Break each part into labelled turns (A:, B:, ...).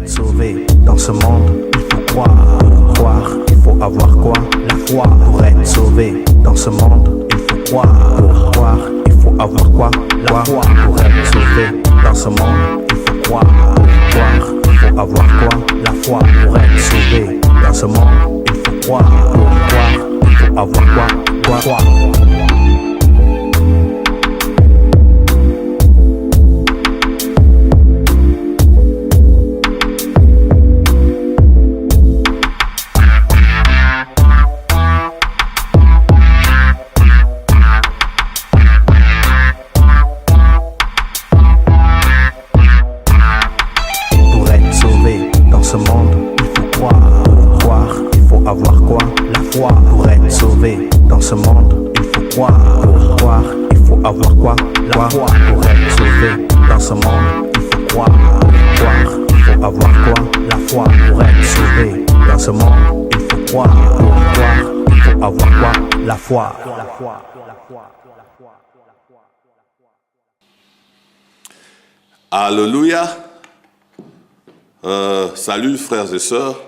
A: être sauvé dans ce monde, il faut croire. Croire, il faut avoir quoi? La foi. Pour être sauvé dans ce monde, il faut croire. Pour croire, il faut avoir quoi? La foi. Pour être sauvé dans ce monde, il faut croire. Pour croire, il faut avoir quoi? La foi. Pour être sauvé dans ce monde, il faut croire. Pour croire, il faut avoir quoi? Croire. Pour être sauvé dans ce monde, il faut croire. Pour croire, il faut avoir quoi? La foi. Pour être sauvé dans ce monde, il faut croire. Pour croire, il faut avoir quoi? La foi. Pour être sauvé dans ce monde, il faut croire. Pour croire, il faut avoir quoi? La foi.
B: Alléluia. Salut frères et sœurs.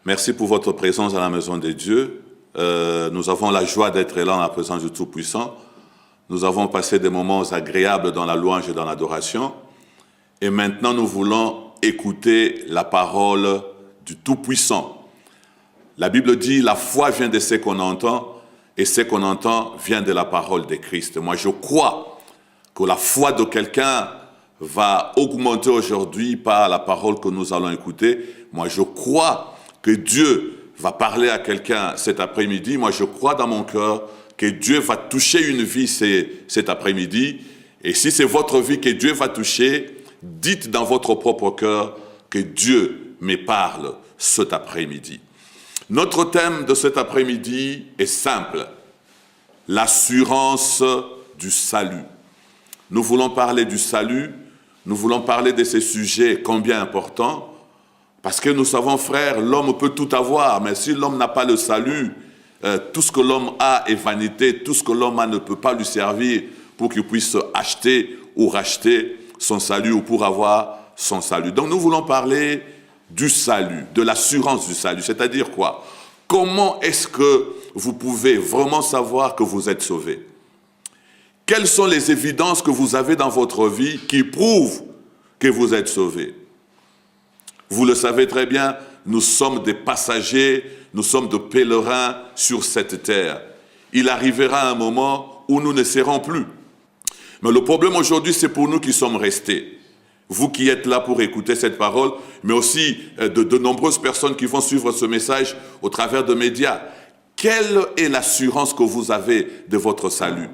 B: Merci pour votre présence à la maison de Dieu. Nous avons la joie d'être là en la présence du Tout-Puissant. Nous avons passé des moments agréables dans la louange et dans l'adoration. Et maintenant, nous voulons écouter la parole du Tout-Puissant. La Bible dit, la foi vient de ce qu'on entend, et ce qu'on entend vient de la parole de Christ. Moi, je crois que la foi de quelqu'un va augmenter aujourd'hui par la parole que nous allons écouter. Moi, je crois que Dieu va parler à quelqu'un cet après-midi. Moi, je crois dans mon cœur que Dieu va toucher une vie cet après-midi. Et si c'est votre vie que Dieu va toucher, dites dans votre propre cœur que Dieu me parle cet après-midi. Notre thème de cet après-midi est simple, l'assurance du salut. Nous voulons parler du salut, nous voulons parler de ces sujets combien importants. Parce que nous savons, frères, l'homme peut tout avoir, mais si l'homme n'a pas le salut, tout ce que l'homme a est vanité, tout ce que l'homme a ne peut pas lui servir pour qu'il puisse acheter ou racheter son salut ou pour avoir son salut. Donc nous voulons parler du salut, de l'assurance du salut, c'est-à-dire quoi? Comment est-ce que vous pouvez vraiment savoir que vous êtes sauvé? Quelles sont les évidences que vous avez dans votre vie qui prouvent que vous êtes sauvé? Vous le savez très bien, nous sommes des passagers, nous sommes des pèlerins sur cette terre. Il arrivera un moment où nous ne serons plus. Mais le problème aujourd'hui, c'est pour nous qui sommes restés. Vous qui êtes là pour écouter cette parole, mais aussi de nombreuses personnes qui vont suivre ce message au travers de médias. Quelle est l'assurance que vous avez de votre salut?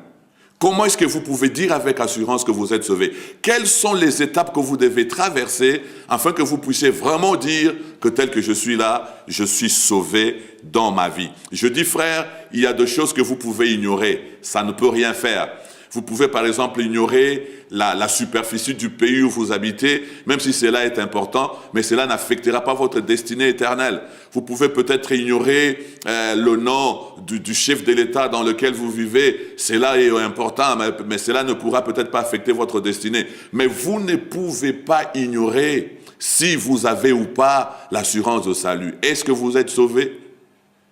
B: Comment est-ce que vous pouvez dire avec assurance que vous êtes sauvé? Quelles sont les étapes que vous devez traverser afin que vous puissiez vraiment dire que tel que je suis là, je suis sauvé dans ma vie? Je dis frère, il y a des choses que vous pouvez ignorer, ça ne peut rien faire. Vous pouvez par exemple ignorer la superficie du pays où vous habitez, même si cela est important, mais cela n'affectera pas votre destinée éternelle. Vous pouvez peut-être ignorer le nom du chef de l'État dans lequel vous vivez, cela est important, mais cela ne pourra peut-être pas affecter votre destinée. Mais vous ne pouvez pas ignorer si vous avez ou pas l'assurance de salut. Est-ce que vous êtes sauvé?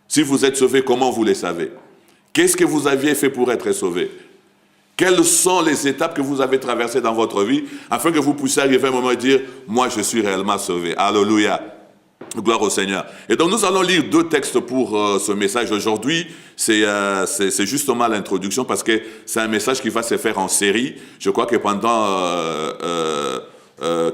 B: Si vous êtes sauvé, comment vous le savez? Qu'est-ce que vous aviez fait pour être sauvé? Quelles sont les étapes que vous avez traversées dans votre vie afin que vous puissiez arriver à un moment et dire « Moi, je suis réellement sauvé. » Alléluia. Gloire au Seigneur. Et donc, nous allons lire deux textes pour ce message aujourd'hui. C'est justement l'introduction parce que c'est un message qui va se faire en série. Je crois que pendant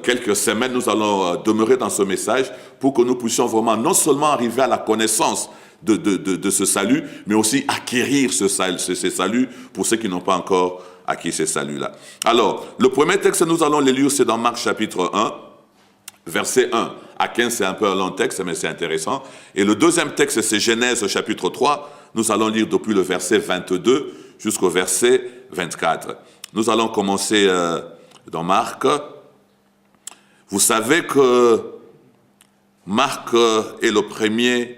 B: quelques semaines, nous allons demeurer dans ce message pour que nous puissions vraiment non seulement arriver à la connaissance de ce salut, mais aussi acquérir ce salut pour ceux qui n'ont pas encore acquis ce salut-là. Alors, le premier texte que nous allons le lire, c'est dans Marc chapitre 1, verset 1 à 15, c'est un peu un long texte, mais c'est intéressant. Et le deuxième texte, c'est Genèse chapitre 3, nous allons lire depuis le verset 22 jusqu'au verset 24. Nous allons commencer dans Marc. Vous savez que Marc est le premier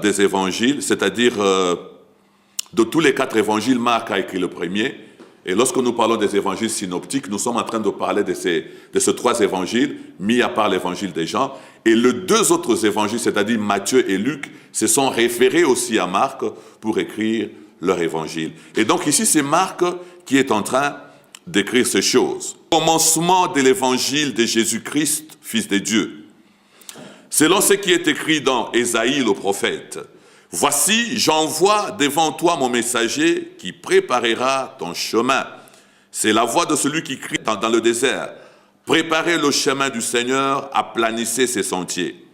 B: des évangiles, c'est-à-dire de tous les 4 évangiles, Marc a écrit le premier, Et lorsque nous parlons des évangiles synoptiques, nous sommes en train de parler de ces 3 évangiles, mis à part l'évangile de Jean. Et les 2 autres évangiles, c'est-à-dire Matthieu et Luc, se sont référés aussi à Marc pour écrire leur évangile. Et donc ici, c'est Marc qui est en train d'écrire ces choses. Commencement de l'évangile de Jésus-Christ, Fils de Dieu. Selon ce qui est écrit dans Ésaïe le prophète, « Voici, j'envoie devant toi mon messager qui préparera ton chemin. C'est la voix de celui qui crie dans le désert. Préparez le chemin du Seigneur, aplanissez ses sentiers. »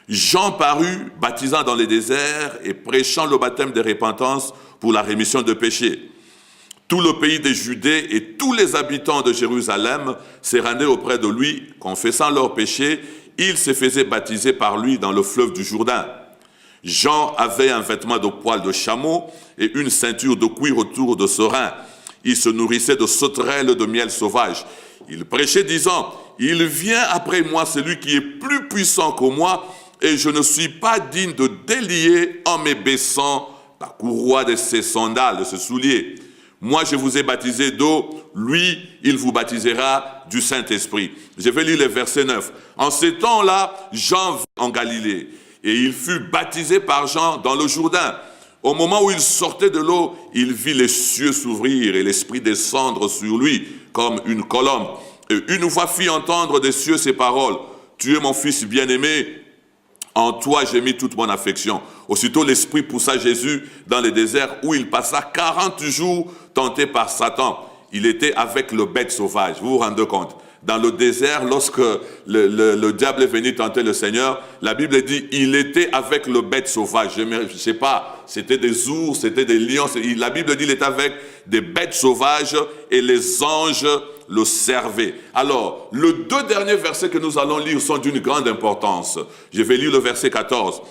B: Jean parut, baptisant dans les déserts et prêchant le baptême de repentance pour la rémission de péchés. Tout le pays de Judée et tous les habitants de Jérusalem se rendaient auprès de lui, confessant leurs péchés. Ils se faisaient baptiser par lui dans le fleuve du Jourdain. Jean avait un vêtement de poil de chameau et une ceinture de cuir autour de ses reins. Il se nourrissait de sauterelles de miel sauvage. Il prêchait disant, « Il vient après moi celui qui est plus puissant que moi, et je ne suis pas digne de délier en me baissant la courroie de ses sandales, de ses souliers. Moi, je vous ai baptisé d'eau, lui, il vous baptisera du Saint-Esprit. » Je vais lire le verset 9. « En ces temps-là, Jean vint en Galilée, et il fut baptisé par Jean dans le Jourdain. Au moment où il sortait de l'eau, il vit les cieux s'ouvrir et l'Esprit descendre sur lui comme une colombe. Et une voix fit entendre des cieux ces paroles. « Tu es mon fils bien-aimé, en toi j'ai mis toute mon affection. » Aussitôt l'Esprit poussa Jésus dans le désert où il passa 40 jours tenté par Satan. Il était avec le bête sauvage, vous vous rendez compte? Dans le désert, lorsque le diable est venu tenter le Seigneur, la Bible dit il était avec le bête sauvage. Je ne sais pas, c'était des ours, c'était des lions. La Bible dit il était avec des bêtes sauvages et les anges le servaient. Alors, les 2 derniers versets que nous allons lire sont d'une grande importance. Je vais lire le verset 14.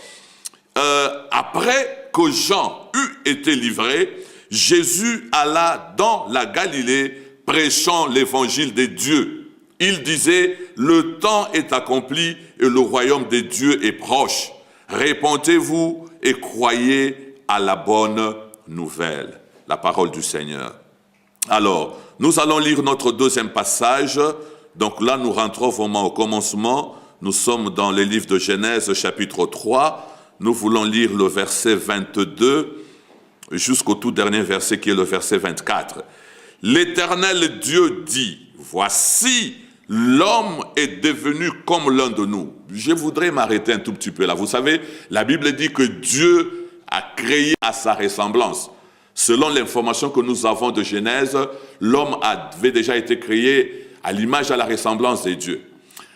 B: Après que Jean eut été livré, Jésus alla dans la Galilée prêchant l'évangile de Dieu. Il disait, le temps est accompli et le royaume de Dieu est proche. Répentez-vous et croyez à la bonne nouvelle. La parole du Seigneur. Alors, nous allons lire notre 2e passage. Donc là, nous rentrons vraiment au commencement. Nous sommes dans le livre de Genèse, chapitre 3. Nous voulons lire le verset 22 jusqu'au tout dernier verset qui est le verset 24. L'Éternel Dieu dit, voici, l'homme est devenu comme l'un de nous. Je voudrais m'arrêter un tout petit peu là. Vous savez, la Bible dit que Dieu a créé à sa ressemblance. Selon l'information que nous avons de Genèse, l'homme avait déjà été créé à l'image et à la ressemblance de Dieu.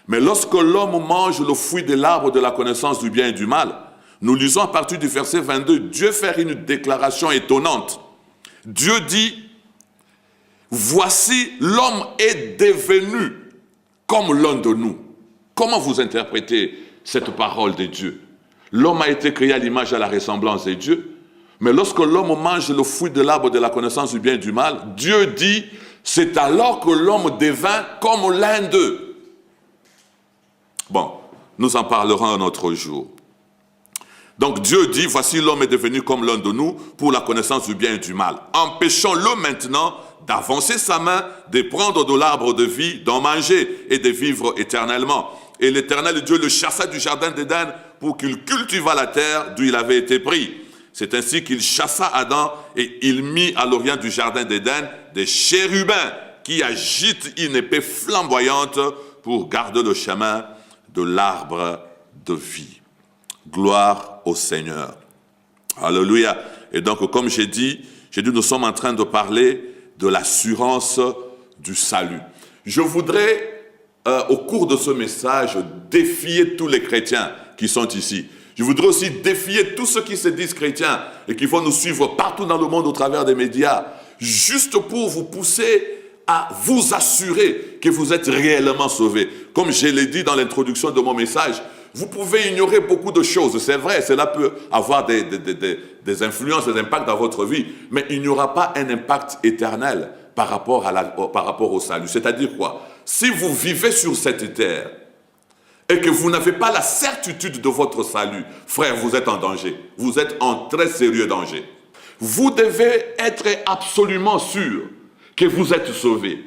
B: Mais lorsque l'homme mange le fruit de l'arbre de la connaissance du bien et du mal, nous lisons à partir du verset 22, Dieu fait une déclaration étonnante. Dieu dit, voici, l'homme est devenu comme l'un de nous. Comment vous interprétez cette parole de Dieu? L'homme a été créé à l'image et à la ressemblance de Dieu, mais lorsque l'homme mange le fruit de l'arbre de la connaissance du bien et du mal, Dieu dit, c'est alors que l'homme devint comme l'un d'eux. Bon, nous en parlerons un autre jour. Donc Dieu dit, voici l'homme est devenu comme l'un de nous pour la connaissance du bien et du mal. Empêchons-le maintenant d'avancer sa main, de prendre de l'arbre de vie, d'en manger et de vivre éternellement. Et l'Éternel Dieu le chassa du jardin d'Éden pour qu'il cultivât la terre d'où il avait été pris. C'est ainsi qu'il chassa Adam et il mit à l'orient du jardin d'Éden des chérubins qui agitent une épée flamboyante pour garder le chemin de l'arbre de vie. Gloire au Seigneur. Alléluia. Et donc, comme j'ai dit, nous sommes en train de parler de l'assurance du salut. Je voudrais, au cours de ce message, défier tous les chrétiens qui sont ici. Je voudrais aussi défier tous ceux qui se disent chrétiens et qui vont nous suivre partout dans le monde au travers des médias, juste pour vous pousser à vous assurer que vous êtes réellement sauvés. Comme je l'ai dit dans l'introduction de mon message, vous pouvez ignorer beaucoup de choses, c'est vrai, cela peut avoir des influences, des impacts dans votre vie, mais il n'y aura pas un impact éternel par rapport au salut. C'est-à-dire quoi? Si vous vivez sur cette terre et que vous n'avez pas la certitude de votre salut, frère, vous êtes en danger. Vous êtes en très sérieux danger. Vous devez être absolument sûr que vous êtes sauvés.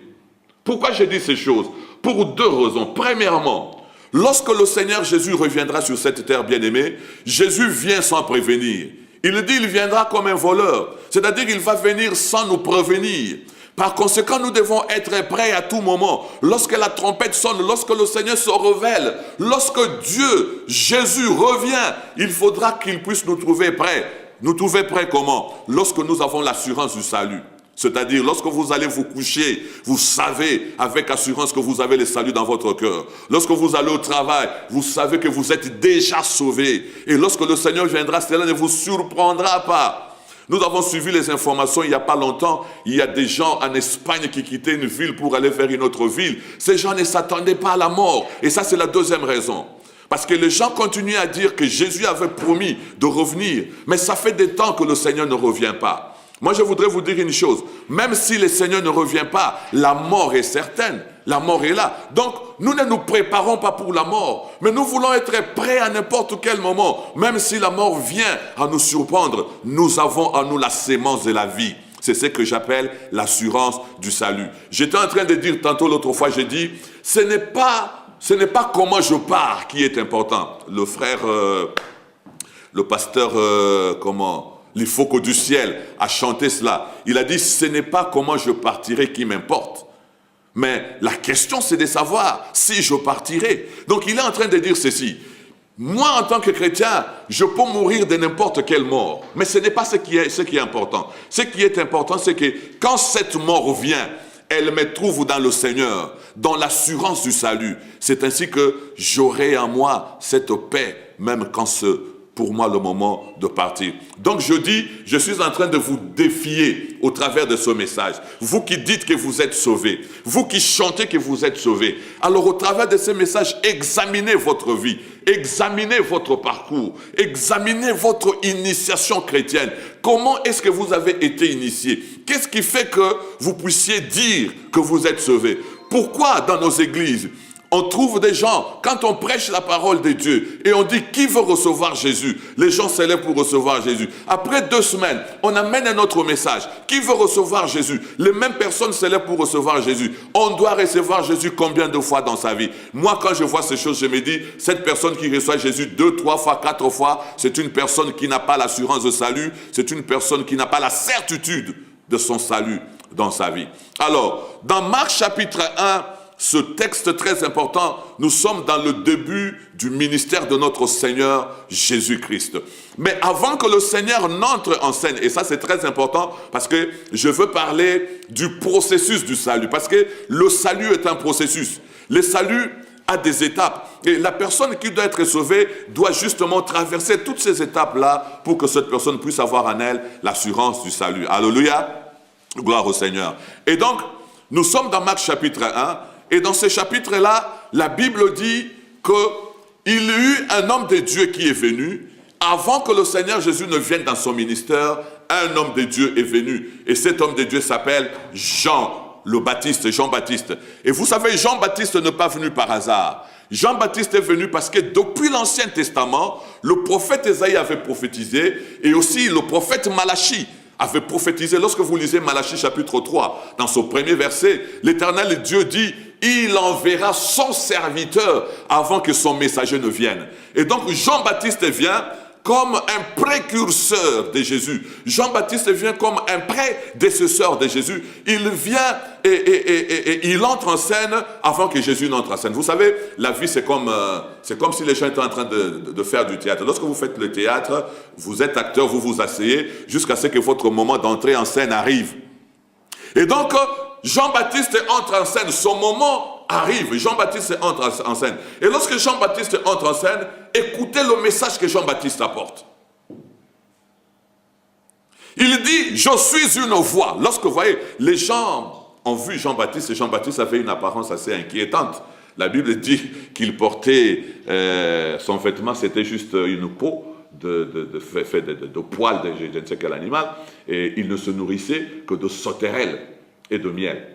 B: Pourquoi je dis ces choses? Pour deux raisons. Premièrement, lorsque le Seigneur Jésus reviendra sur cette terre bien-aimée, Jésus vient sans prévenir. Il dit il viendra comme un voleur, c'est-à-dire il va venir sans nous prévenir. Par conséquent, nous devons être prêts à tout moment. Lorsque la trompette sonne, lorsque le Seigneur se révèle, lorsque Dieu, Jésus revient, il faudra qu'il puisse nous trouver prêts. Nous trouver prêts comment? Lorsque nous avons l'assurance du salut. C'est-à-dire, lorsque vous allez vous coucher, vous savez avec assurance que vous avez le salut dans votre cœur. Lorsque vous allez au travail, vous savez que vous êtes déjà sauvés. Et lorsque le Seigneur viendra, cela ne vous surprendra pas. Nous avons suivi les informations il n'y a pas longtemps. Il y a des gens en Espagne qui quittaient une ville pour aller vers une autre ville. Ces gens ne s'attendaient pas à la mort. Et ça, c'est la deuxième raison. Parce que les gens continuent à dire que Jésus avait promis de revenir. Mais ça fait des temps que le Seigneur ne revient pas. Moi, je voudrais vous dire une chose. Même si le Seigneur ne revient pas, la mort est certaine. La mort est là. Donc, nous ne nous préparons pas pour la mort. Mais nous voulons être prêts à n'importe quel moment. Même si la mort vient à nous surprendre, nous avons en nous la sémence de la vie. C'est ce que j'appelle l'assurance du salut. J'étais en train de dire tantôt l'autre fois, j'ai dit, ce n'est pas comment je pars qui est important. Le frère, le pasteur, il faut que du ciel a chanté cela. Il a dit, ce n'est pas comment je partirai qui m'importe. Mais la question, c'est de savoir si je partirai. Donc, il est en train de dire ceci. Moi, en tant que chrétien, je peux mourir de n'importe quelle mort. Mais ce n'est pas ce qui est important. Ce qui est important, c'est que quand cette mort vient, elle me trouve dans le Seigneur, dans l'assurance du salut. C'est ainsi que j'aurai en moi cette paix, même quand pour moi le moment de partir. Donc je dis, je suis en train de vous défier au travers de ce message. Vous qui dites que vous êtes sauvés, vous qui chantez que vous êtes sauvés. Alors au travers de ce message, examinez votre vie, examinez votre parcours, examinez votre initiation chrétienne. Comment est-ce que vous avez été initié? Qu'est-ce qui fait que vous puissiez dire que vous êtes sauvés? Pourquoi dans nos églises, on trouve des gens, quand on prêche la parole de Dieu et on dit qui veut recevoir Jésus, les gens se lèvent pour recevoir Jésus. Après 2 semaines, on amène un autre message. Qui veut recevoir Jésus? Les mêmes personnes se lèvent pour recevoir Jésus. On doit recevoir Jésus combien de fois dans sa vie? Moi, quand je vois ces choses, je me dis, cette personne qui reçoit Jésus 2, 3 fois, 4 fois, c'est une personne qui n'a pas l'assurance de salut, c'est une personne qui n'a pas la certitude de son salut dans sa vie. Alors, dans Marc chapitre 1, ce texte très important, nous sommes dans le début du ministère de notre Seigneur Jésus-Christ. Mais avant que le Seigneur n'entre en scène, et ça c'est très important parce que je veux parler du processus du salut, parce que le salut est un processus. Le salut a des étapes et la personne qui doit être sauvée doit justement traverser toutes ces étapes-là pour que cette personne puisse avoir en elle l'assurance du salut. Alléluia, gloire au Seigneur. Et donc, nous sommes dans Marc chapitre 1. Et dans ce chapitre-là, la Bible dit qu'il y a eu un homme de Dieu qui est venu. Avant que le Seigneur Jésus ne vienne dans son ministère, un homme de Dieu est venu. Et cet homme de Dieu s'appelle Jean le Baptiste, Jean-Baptiste. Et vous savez, Jean-Baptiste n'est pas venu par hasard. Jean-Baptiste est venu parce que depuis l'Ancien Testament, le prophète Ésaïe avait prophétisé et aussi le prophète Malachie avait prophétisé. Lorsque vous lisez Malachie chapitre 3, dans son premier verset, l'Éternel Dieu dit, il enverra son serviteur avant que son messager ne vienne. Et donc Jean-Baptiste vient comme un précurseur de Jésus. Jean-Baptiste vient comme un prédécesseur de Jésus. Il vient et il entre en scène avant que Jésus n'entre en scène. Vous savez, la vie c'est comme si les gens étaient en train de faire du théâtre. Lorsque vous faites le théâtre, vous êtes acteur, vous vous asseyez jusqu'à ce que votre moment d'entrée en scène arrive. Et donc, Jean-Baptiste entre en scène, son moment arrive, Jean-Baptiste entre en scène. Et lorsque Jean-Baptiste entre en scène, écoutez le message que Jean-Baptiste apporte. Il dit, je suis une voix. Lorsque vous voyez, les gens ont vu Jean-Baptiste, et Jean-Baptiste avait une apparence assez inquiétante. La Bible dit qu'il portait, son vêtement, c'était juste une peau de poils de je ne sais quel animal, et il ne se nourrissait que de sauterelles et de miel.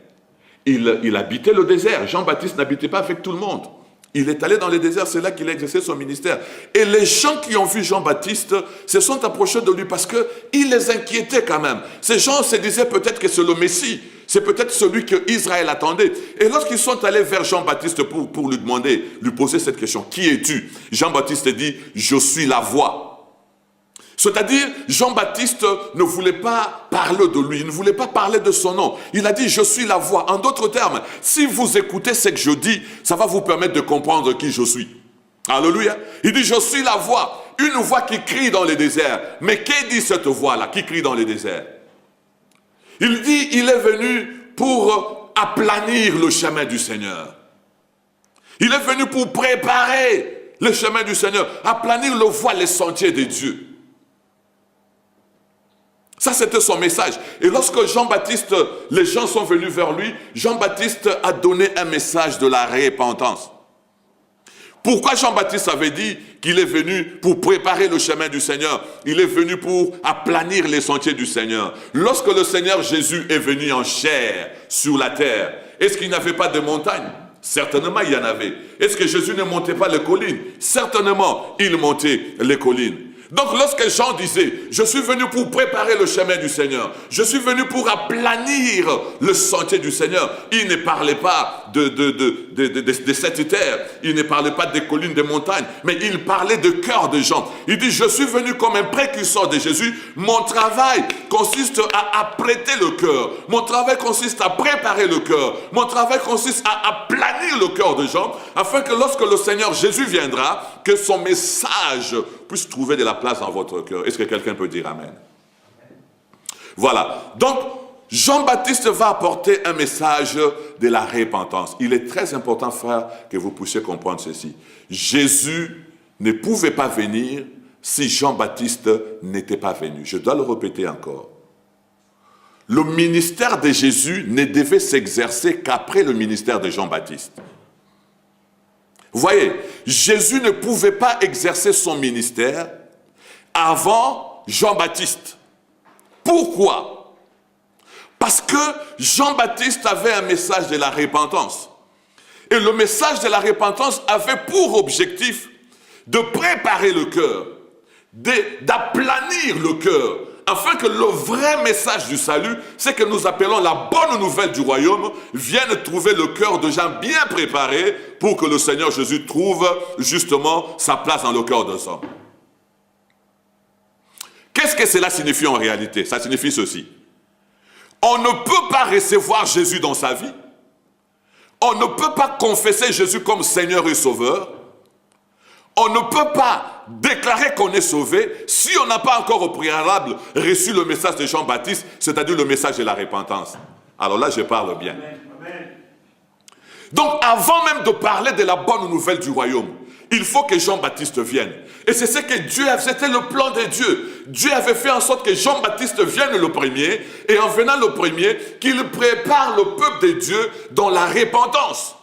B: Il habitait le désert. Jean-Baptiste n'habitait pas avec tout le monde. Il est allé dans le désert, c'est là qu'il a exercé son ministère. Et les gens qui ont vu Jean-Baptiste se sont approchés de lui parce qu'il les inquiétait quand même. Ces gens se disaient peut-être que c'est le Messie. C'est peut-être celui que Israël attendait. Et lorsqu'ils sont allés vers Jean-Baptiste pour lui demander, lui poser cette question, qui es-tu? Jean-Baptiste dit, je suis la voix. C'est-à-dire, Jean-Baptiste ne voulait pas parler de lui, il ne voulait pas parler de son nom. Il a dit, je suis la voix. En d'autres termes, si vous écoutez ce que je dis, ça va vous permettre de comprendre qui je suis. Alléluia. Il dit, je suis la voix. Une voix qui crie dans les déserts. Mais qu'est dit cette voix-là qui crie dans les déserts? Il dit, il est venu pour aplanir le chemin du Seigneur. Il est venu pour préparer le chemin du Seigneur, aplanir le voie, les sentiers de Dieu. Ça, c'était son message. Et lorsque Jean-Baptiste, les gens sont venus vers lui, Jean-Baptiste a donné un message de la repentance. Pourquoi Jean-Baptiste avait dit qu'il est venu pour préparer le chemin du Seigneur? Il est venu pour aplanir les sentiers du Seigneur. Lorsque le Seigneur Jésus est venu en chair sur la terre, est-ce qu'il n'y avait pas de montagnes? Certainement, il y en avait. Est-ce que Jésus ne montait pas les collines? Certainement, il montait les collines. Donc lorsque Jean disait, je suis venu pour préparer le chemin du Seigneur, je suis venu pour aplanir le sentier du Seigneur, il ne parlait pas de cette terre, il ne parlait pas des collines, des montagnes, mais il parlait de cœur de gens. Il dit, je suis venu comme un précurseur de Jésus, mon travail consiste à apprêter le cœur, mon travail consiste à préparer le cœur, mon travail consiste à aplanir le cœur de gens, afin que lorsque le Seigneur Jésus viendra, que son message puisse trouver de la place dans votre cœur. Est-ce que quelqu'un peut dire Amen? Voilà. Donc, Jean-Baptiste va apporter un message de la repentance. Il est très important, frère, que vous puissiez comprendre ceci. Jésus ne pouvait pas venir si Jean-Baptiste n'était pas venu. Je dois le répéter encore. Le ministère de Jésus ne devait s'exercer qu'après le ministère de Jean-Baptiste. Vous voyez, Jésus ne pouvait pas exercer son ministère avant Jean-Baptiste. Pourquoi? Parce que Jean-Baptiste avait un message de la repentance. Et le message de la repentance avait pour objectif de préparer le cœur, d'aplanir le cœur, afin que le vrai message du salut, c'est que nous appelons la bonne nouvelle du royaume, vienne trouver le cœur de gens bien préparés pour que le Seigneur Jésus trouve justement sa place dans le cœur des hommes. Qu'est-ce que cela signifie en réalité? Ça signifie ceci. On ne peut pas recevoir Jésus dans sa vie. On ne peut pas confesser Jésus comme Seigneur et Sauveur. On ne peut pas déclarer qu'on est sauvé si on n'a pas encore au préalable reçu le message de Jean-Baptiste, c'est-à-dire le message de la repentance. Alors là, je parle bien. Donc, avant même de parler de la bonne nouvelle du royaume, il faut que Jean-Baptiste vienne. Et c'est ce que Dieu avait, c'était le plan de Dieu. Dieu avait fait en sorte que Jean-Baptiste vienne le premier, et en venant le premier, qu'il prépare le peuple de Dieu dans la repentance.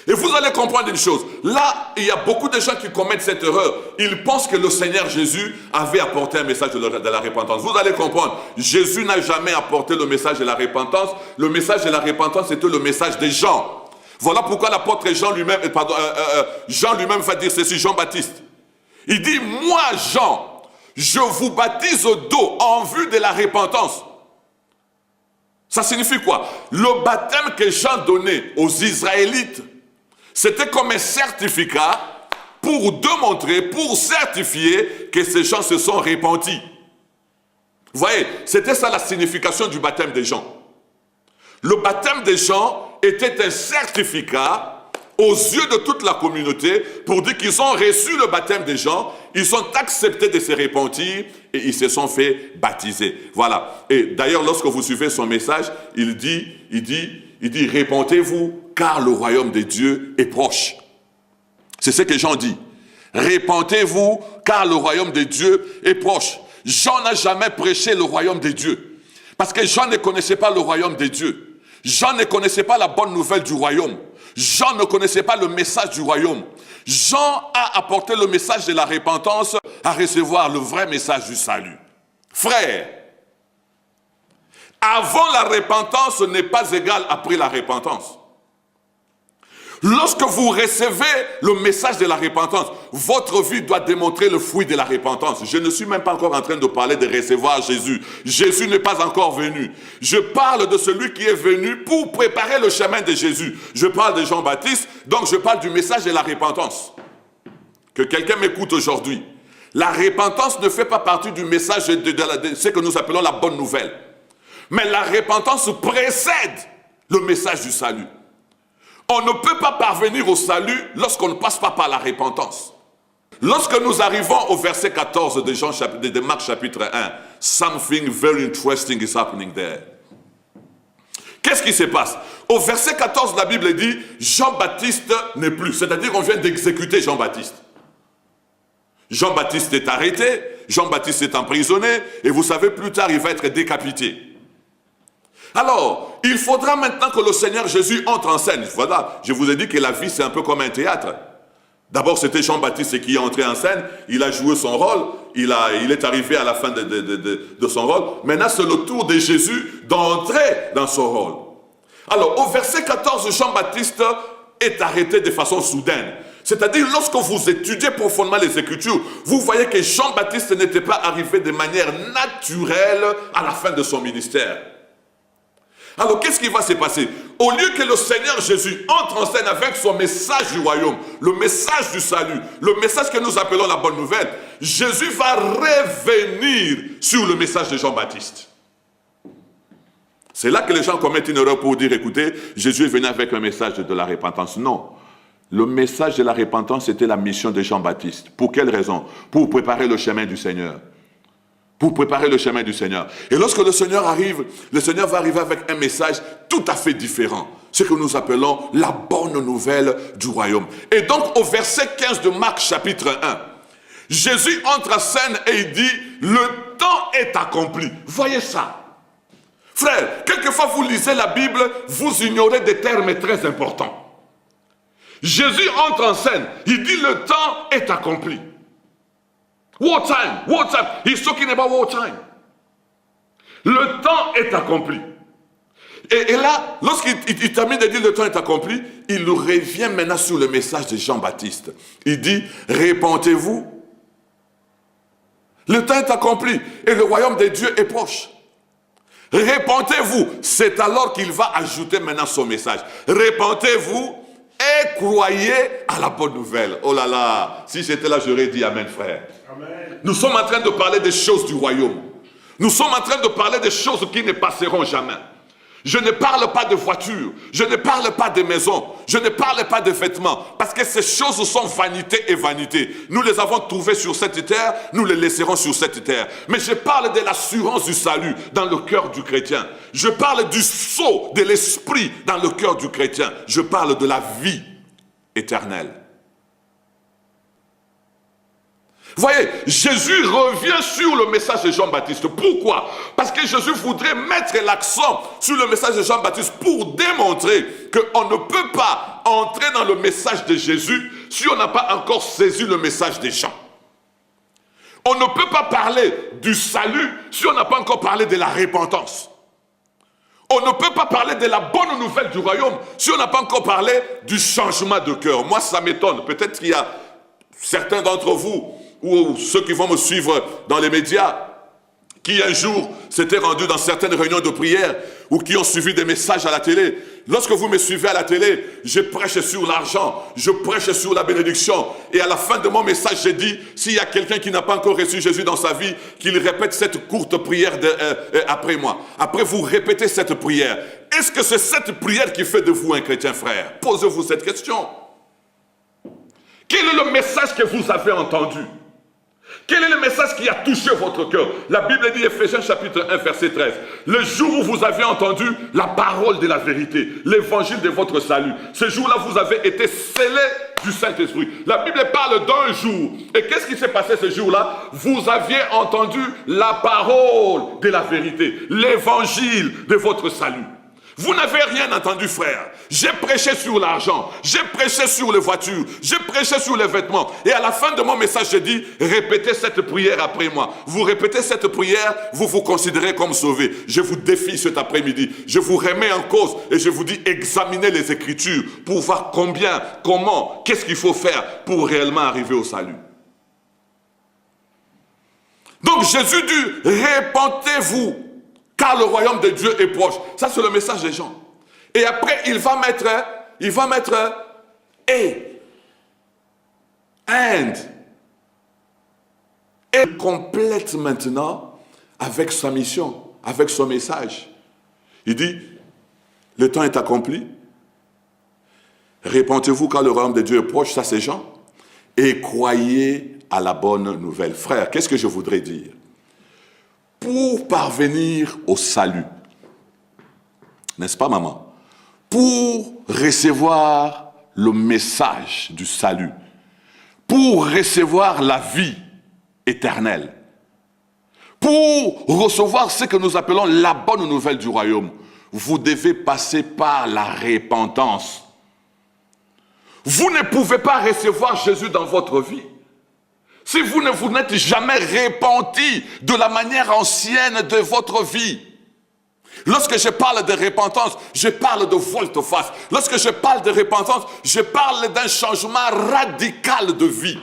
B: Et vous allez comprendre une chose. Là, il y a beaucoup de gens qui commettent cette erreur. Ils pensent que le Seigneur Jésus avait apporté un message de la repentance. Vous allez comprendre. Jésus n'a jamais apporté le message de la repentance. Le message de la repentance, c'était le message de Jean. Voilà pourquoi l'apôtre Jean lui-même, Jean lui-même va dire ceci, Jean-Baptiste. Il dit, moi Jean, je vous baptise d'eau en vue de la repentance. Ça signifie quoi? Le baptême que Jean donnait aux Israélites, c'était comme un certificat pour démontrer, pour certifier que ces gens se sont repentis. Vous voyez, c'était ça la signification du baptême des gens. Le baptême des gens était un certificat aux yeux de toute la communauté pour dire qu'ils ont reçu le baptême des gens, ils ont accepté de se repentir et ils se sont fait baptiser. Voilà. Et d'ailleurs, lorsque vous suivez son message, il dit, repentez-vous car le royaume de Dieu est proche. C'est ce que Jean dit. Repentez-vous car le royaume de Dieu est proche. Jean n'a jamais prêché le royaume de Dieu. Parce que Jean ne connaissait pas le royaume de Dieu. Jean ne connaissait pas la bonne nouvelle du royaume. Jean ne connaissait pas le message du royaume. Jean a apporté le message de la repentance à recevoir le vrai message du salut. Frère, avant la repentance n'est pas égal après la repentance. Lorsque vous recevez le message de la repentance, votre vie doit démontrer le fruit de la repentance. Je ne suis même pas encore en train de parler de recevoir Jésus. Jésus n'est pas encore venu. Je parle de celui qui est venu pour préparer le chemin de Jésus. Je parle de Jean-Baptiste, donc je parle du message de la repentance. Que quelqu'un m'écoute aujourd'hui. La repentance ne fait pas partie du message de ce que nous appelons la bonne nouvelle. Mais la repentance précède le message du salut. On ne peut pas parvenir au salut lorsqu'on ne passe pas par la repentance. Lorsque nous arrivons au verset 14 de Marc chapitre 1, something very interesting is happening there. Qu'est-ce qui se passe? Au verset 14, la Bible dit, Jean-Baptiste n'est plus. C'est-à-dire qu'on vient d'exécuter Jean-Baptiste. Jean-Baptiste est arrêté, Jean-Baptiste est emprisonné, et vous savez, plus tard, il va être décapité. Alors, il faudra maintenant que le Seigneur Jésus entre en scène. Voilà, je vous ai dit que la vie, c'est un peu comme un théâtre. D'abord, c'était Jean-Baptiste qui est entré en scène, il a joué son rôle, il est arrivé à la fin de son rôle. Maintenant, c'est le tour de Jésus d'entrer dans son rôle. Alors, au verset 14, Jean-Baptiste est arrêté de façon soudaine. C'est-à-dire, lorsque vous étudiez profondément les Écritures, vous voyez que Jean-Baptiste n'était pas arrivé de manière naturelle à la fin de son ministère. Alors, qu'est-ce qui va se passer? Au lieu que le Seigneur Jésus entre en scène avec son message du royaume, le message du salut, le message que nous appelons la bonne nouvelle, Jésus va revenir sur le message de Jean-Baptiste. C'est là que les gens commettent une erreur pour dire, écoutez, Jésus est venu avec un message de la repentance. Non. Le message de la repentance, c'était la mission de Jean-Baptiste. Pour quelle raison? Pour préparer le chemin du Seigneur. Pour préparer le chemin du Seigneur. Et lorsque le Seigneur arrive, le Seigneur va arriver avec un message tout à fait différent. Ce que nous appelons la bonne nouvelle du royaume. Et donc, au verset 15 de Marc chapitre 1, Jésus entre en scène et il dit, le temps est accompli. Voyez ça. Frère, quelquefois vous lisez la Bible, vous ignorez des termes très importants. Jésus entre en scène, il dit, le temps est accompli. War time, war time. He's talking about war time. Le temps est accompli. Et là, lorsqu'il termine de dire le temps est accompli, il revient maintenant sur le message de Jean-Baptiste. Il dit, répentez-vous. Le temps est accompli et le royaume de Dieu est proche. Répentez-vous. C'est alors qu'il va ajouter maintenant son message. Répentez-vous et croyez à la bonne nouvelle. Oh là là, si j'étais là, j'aurais dit amen, frère. Amen. Nous sommes en train de parler des choses du royaume. Nous sommes en train de parler des choses qui ne passeront jamais. Je ne parle pas de voitures, je ne parle pas de maisons, je ne parle pas de vêtements, parce que ces choses sont vanité et vanité. Nous les avons trouvées sur cette terre, nous les laisserons sur cette terre. Mais je parle de l'assurance du salut dans le cœur du chrétien. Je parle du sceau de l'esprit dans le cœur du chrétien. Je parle de la vie éternelle. Voyez, Jésus revient sur le message de Jean-Baptiste. Pourquoi? Parce que Jésus voudrait mettre l'accent sur le message de Jean-Baptiste pour démontrer qu'on ne peut pas entrer dans le message de Jésus si on n'a pas encore saisi le message de Jean. On ne peut pas parler du salut si on n'a pas encore parlé de la repentance. On ne peut pas parler de la bonne nouvelle du royaume si on n'a pas encore parlé du changement de cœur. Moi, ça m'étonne. Peut-être qu'il y a certains d'entre vous ou ceux qui vont me suivre dans les médias, qui un jour s'étaient rendus dans certaines réunions de prière ou qui ont suivi des messages à la télé. Lorsque vous me suivez à la télé, je prêche sur l'argent, je prêche sur la bénédiction. Et à la fin de mon message, j'ai dit, s'il y a quelqu'un qui n'a pas encore reçu Jésus dans sa vie, qu'il répète cette courte prière après moi. Après, vous répétez cette prière. Est-ce que c'est cette prière qui fait de vous un chrétien, frère? Posez-vous cette question. Quel est le message que vous avez entendu? Quel est le message qui a touché votre cœur? La Bible dit, Ephésiens chapitre 1, verset 13. Le jour où vous avez entendu la parole de la vérité, l'évangile de votre salut, ce jour-là, vous avez été scellés du Saint-Esprit. La Bible parle d'un jour. Et qu'est-ce qui s'est passé ce jour-là? Vous aviez entendu la parole de la vérité, l'évangile de votre salut. Vous n'avez rien entendu, frère. J'ai prêché sur l'argent, j'ai prêché sur les voitures, j'ai prêché sur les vêtements. Et à la fin de mon message, j'ai dit, répétez cette prière après moi. Vous répétez cette prière, vous vous considérez comme sauvé. Je vous défie cet après-midi. Je vous remets en cause et je vous dis, examinez les Écritures pour voir combien, comment, qu'est-ce qu'il faut faire pour réellement arriver au salut. Donc Jésus dit, répentez-vous, car le royaume de Dieu est proche. Ça, c'est le message des gens. Et après, il va mettre, and. Et il complète maintenant avec sa mission, avec son message. Il dit, le temps est accompli. Répentez-vous, car le royaume de Dieu est proche, ça c'est Jean. Et croyez à la bonne nouvelle. Frère, qu'est-ce que je voudrais dire? Pour parvenir au salut, n'est-ce pas maman? Pour recevoir le message du salut, pour recevoir la vie éternelle, pour recevoir ce que nous appelons la bonne nouvelle du royaume, vous devez passer par la repentance. Vous ne pouvez pas recevoir Jésus dans votre vie si vous n'êtes jamais repenti de la manière ancienne de votre vie. Lorsque je parle de repentance, je parle de volte-face. Lorsque je parle de repentance, je parle d'un changement radical de vie.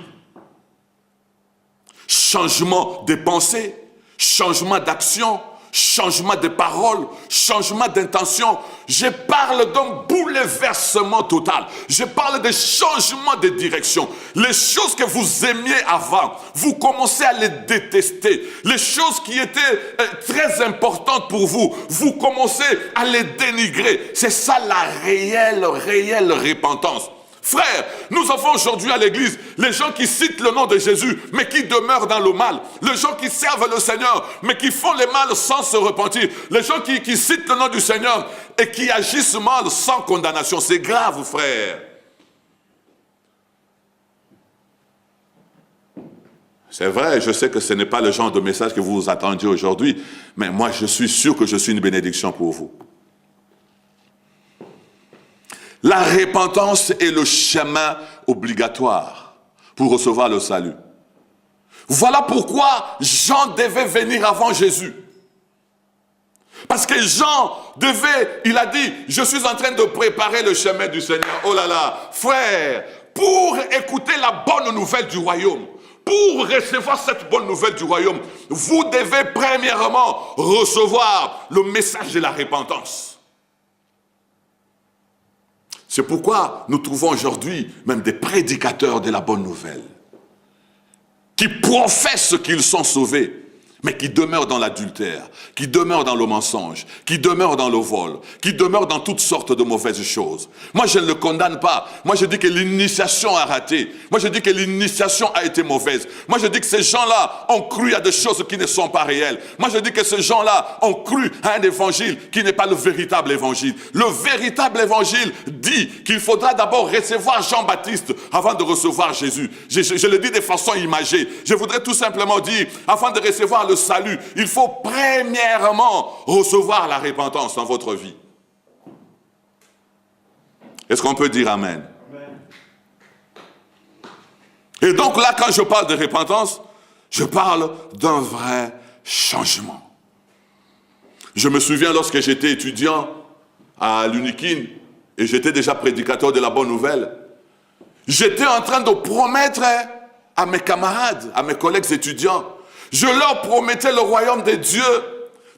B: Changement de pensée, changement d'action, changement de parole, changement d'intention. Je parle d'un bouleversement total. Je parle de changement de direction. Les choses que vous aimiez avant, vous commencez à les détester. Les choses qui étaient très importantes pour vous, vous commencez à les dénigrer. C'est ça la réelle repentance. Frère, nous avons aujourd'hui à l'église les gens qui citent le nom de Jésus, mais qui demeurent dans le mal. Les gens qui servent le Seigneur, mais qui font le mal sans se repentir. Les gens qui citent le nom du Seigneur et qui agissent mal sans condamnation. C'est grave, frère. C'est vrai, je sais que ce n'est pas le genre de message que vous attendiez aujourd'hui, mais moi je suis sûr que je suis une bénédiction pour vous. La repentance est le chemin obligatoire pour recevoir le salut. Voilà pourquoi Jean devait venir avant Jésus. Parce que Jean il a dit, je suis en train de préparer le chemin du Seigneur. Oh là là, frère, pour écouter la bonne nouvelle du royaume, pour recevoir cette bonne nouvelle du royaume, vous devez premièrement recevoir le message de la repentance. C'est pourquoi nous trouvons aujourd'hui même des prédicateurs de la bonne nouvelle qui professent qu'ils sont sauvés, mais qui demeurent dans l'adultère, qui demeurent dans le mensonge, qui demeurent dans le vol, qui demeurent dans toutes sortes de mauvaises choses. Moi, je ne le condamne pas. Moi, je dis que l'initiation a raté. Moi, je dis que l'initiation a été mauvaise. Moi, je dis que ces gens-là ont cru à des choses qui ne sont pas réelles. Moi, je dis que ces gens-là ont cru à un évangile qui n'est pas le véritable évangile. Le véritable évangile dit qu'il faudra d'abord recevoir Jean-Baptiste avant de recevoir Jésus. Je le dis de façon imagée. Je voudrais tout simplement dire, avant de recevoir le salut, il faut premièrement recevoir la repentance dans votre vie. Est-ce qu'on peut dire amen? Amen. Et donc là, quand je parle de repentance, je parle d'un vrai changement. Je me souviens lorsque j'étais étudiant à l'Unikin et j'étais déjà prédicateur de la bonne nouvelle, j'étais en train de promettre à mes camarades, à mes collègues étudiants, je leur promettais le royaume de Dieu,